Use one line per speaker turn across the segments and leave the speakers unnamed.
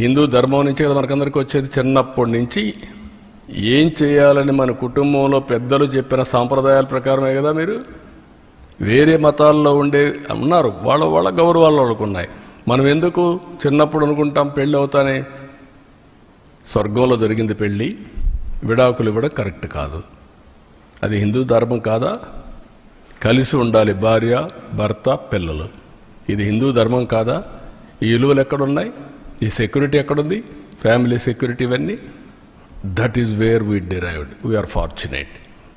హిందూ ధర్మం నుంచి కదా మనకందరికీ వచ్చేది. చిన్నప్పటి నుంచి ఏం చేయాలని మన కుటుంబంలో పెద్దలు చెప్పిన సాంప్రదాయాల ప్రకారమే కదా. మీరు వేరే మతాల్లో ఉండే ఉన్నారు, వాళ్ళ గౌరవాలు వాళ్ళకు ఉన్నాయి. మనం ఎందుకు చిన్నప్పుడు అనుకుంటాం పెళ్ళి అవుతానే స్వర్గంలో జరిగింది పెళ్ళి, విడాకులు ఇవ్వడం కరెక్ట్ కాదు. అది హిందూ ధర్మం కాదా? కలిసి ఉండాలి భార్య భర్త పిల్లలు. ఇది హిందూ ధర్మం కాదా? ఈ విలువలు ఎక్కడున్నాయి? ఈ సెక్యూరిటీ ఎక్కడుంది? ఫ్యామిలీ సెక్యూరిటీ ఇవన్నీ. That is where we derived. We are fortunate.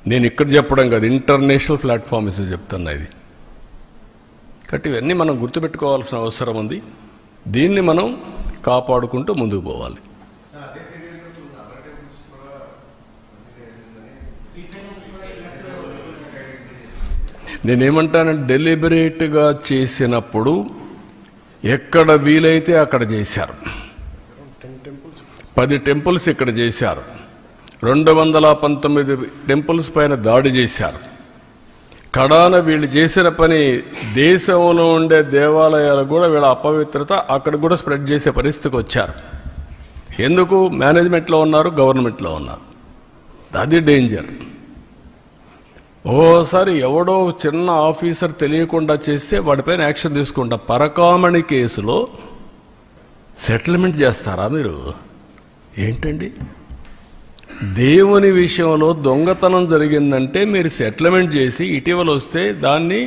నేను ఇక్కడ చెప్పడం కాదు, ఇంటర్నేషనల్ ప్లాట్ఫామ్స్ చెప్తున్నా ఇది. కాబట్టి ఇవన్నీ మనం గుర్తుపెట్టుకోవాల్సిన అవసరం ఉంది. దీన్ని మనం కాపాడుకుంటూ ముందుకు పోవాలి. నేనేమంటానంటే డెలిబరేట్గా చేసినప్పుడు ఎక్కడ వీలైతే అక్కడ చేశారు. 10 టెంపుల్స్ ఇక్కడ చేశారు, 219 టెంపుల్స్ పైన దాడి చేశారు. కడాన వీళ్ళు చేసిన పని దేశంలో ఉండే దేవాలయాలు కూడా వీళ్ళ అపవిత్రత అక్కడ కూడా స్ప్రెడ్ చేసే పరిస్థితికి వచ్చారు. ఎందుకు? మేనేజ్మెంట్లో ఉన్నారు, గవర్నమెంట్లో ఉన్నారు. అది డేంజర్. ఓసారి ఎవడో చిన్న ఆఫీసర్ తెలియకుండా చేస్తే వాడిపైన యాక్షన్ తీసుకుంటా. పరకామణి కేసులో సెటిల్మెంట్ చేస్తారా మీరు? ఏంటండి? దేవుని విషయంలో దొంగతనం జరిగిందంటే మీరు సెటిల్మెంట్ చేసి ఇటీవల వస్తే దాన్ని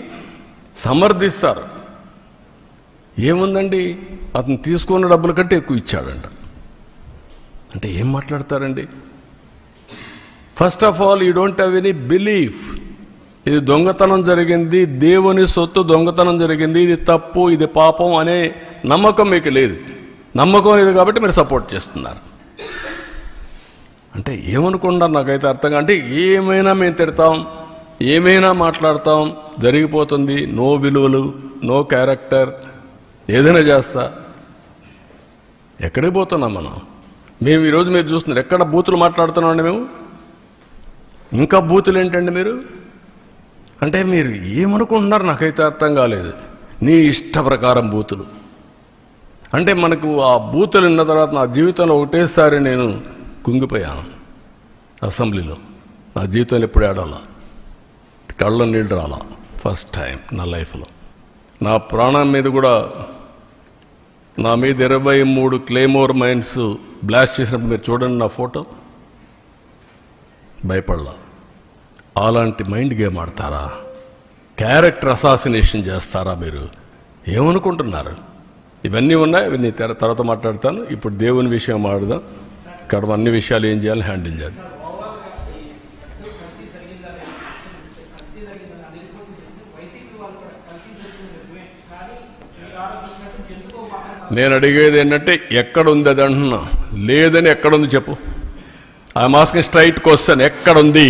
సమర్థిస్తారు. ఏముందండి, అతను తీసుకున్న డబ్బుల కంటే ఎక్కువ ఇచ్చాడంట అంటే ఏం మాట్లాడతారండి? First of all you don't have any belief. ఇది దొంగతనం జరిగింది, దేవుని సొత్తు దొంగతనం జరిగింది, ఇది తప్పు, ఇది పాపం అనే నమ్మకం మీకు లేదు. నమ్మకం లేదు కాబట్టి మీరు సపోర్ట్ చేస్తున్నారు. అంటే ఏమనుకుంటారు నాకైతే అర్థంగా. అంటే ఏమైనా మేము తిడతాం, ఏమైనా మాట్లాడతాం, జరిగిపోతుంది. నో విలువలు, నో క్యారెక్టర్, ఏదైనా చేస్తా. ఎక్కడికి పోతున్నాం మనం? మేము ఈరోజు మీరు చూస్తున్నారు ఎక్కడ బూతులు మాట్లాడుతున్నామండి మేము. ఇంకా బూతులు ఏంటండి మీరు? అంటే మీరు ఏమనుకుంటున్నారు నాకైతే అర్థం కాలేదు. నీ ఇష్ట ప్రకారం బూతులు అంటే మనకు ఆ బూతులు విన్న తర్వాత నా జీవితంలో ఒకటేసారి నేను కుంగిపోయాను. అసెంబ్లీలో నా జీవితంలో ఎప్పుడు ఏడాలా, కళ్ళ నీళ్ళు రాలా. ఫస్ట్ టైం నా లైఫ్లో. నా ప్రాణం మీద కూడా నా మీద 23 క్లేమోర్ మైన్స్ బ్లాస్ట్ చేసినప్పుడు మీరు చూడండి నా ఫోటో. భయపడలా. అలాంటి మైండ్ గేమ్ ఆడతారా? క్యారెక్టర్ అసాసినేషన్ చేస్తారా మీరు? ఏమనుకుంటున్నారు? ఇవన్నీ ఉన్నాయి, ఇవన్నీ తర్వాత మాట్లాడతాను. ఇప్పుడు దేవుని విషయం మాట్లాడదాం. ఇక్కడ అన్ని విషయాలు ఏం చేయాలి, హ్యాండిల్ చేయాలి. నేను అడిగేది ఏంటంటే ఎక్కడుంది అది అంటున్నా. లేదని ఎక్కడుంది చెప్పు. I'm asking straight question. ఎక్కడుంది?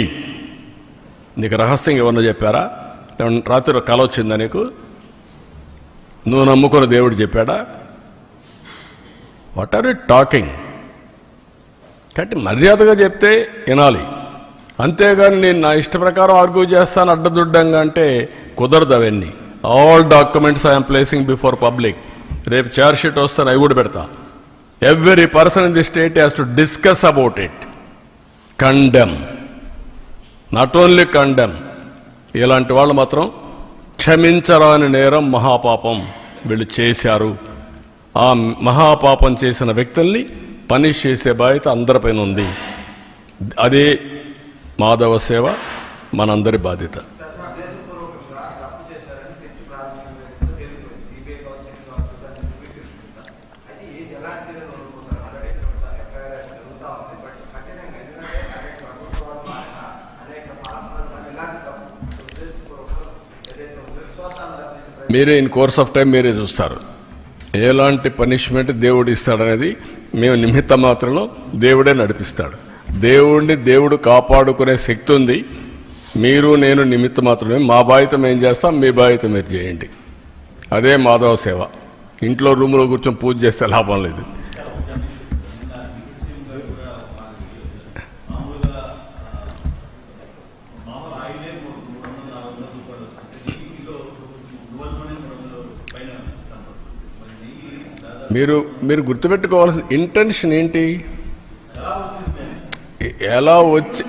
నీకు రహస్యంగా ఎవరన్నా చెప్పారా? రాత్రి కల వచ్చిందా నీకు? నువ్వు నమ్ముకున్న దేవుడు చెప్పాడా? What are you talking? కాబట్టి మర్యాదగా చెప్తే వినాలి. అంతేగాని నేను నా ఇష్ట ప్రకారం ఆర్గ్యూ చేస్తాను అడ్డదుడ్డంగా అంటే కుదరదు. అవన్నీ all documents I'm placing before public. రేపు చార్జ్ షీట్ వస్తాను, అవి కూడా పెడతా. Every person in the state has to discuss about it, condemn, not only condemn. ఇలాంటి వాళ్ళు మాత్రం క్షమించరాని నేరం, మహాపాపం వీళ్ళు చేశారు. ఆ మహాపాపం చేసిన వ్యక్తుల్ని పనిష్ చేసే బాధ్యత అందరిపైన ఉంది. అదే మాధవ సేవ మనందరి బాధ్యత. మీరే ఇన్ కోర్స్ ఆఫ్ టైం మీరే చూస్తారు ఎలాంటి పనిష్మెంట్ దేవుడు ఇస్తాడనేది. మేము నిమిత్త మాత్రంలో దేవుడే నడిపిస్తాడు. దేవుడు కాపాడుకునే శక్తి ఉంది. మీరు నేను నిమిత్త మాత్రమే. మా బాధ్యత మేము చేస్తాం, మీ బాధ్యత మీరు చేయండి. అదే మాధవ సేవ. ఇంట్లో రూములో కూర్చొని పూజ చేస్తే లాభం లేదు. మీరు గుర్తుపెట్టుకోవాల్సిన ఇంటెన్షన్ ఏంటి? ఎలా వచ్చి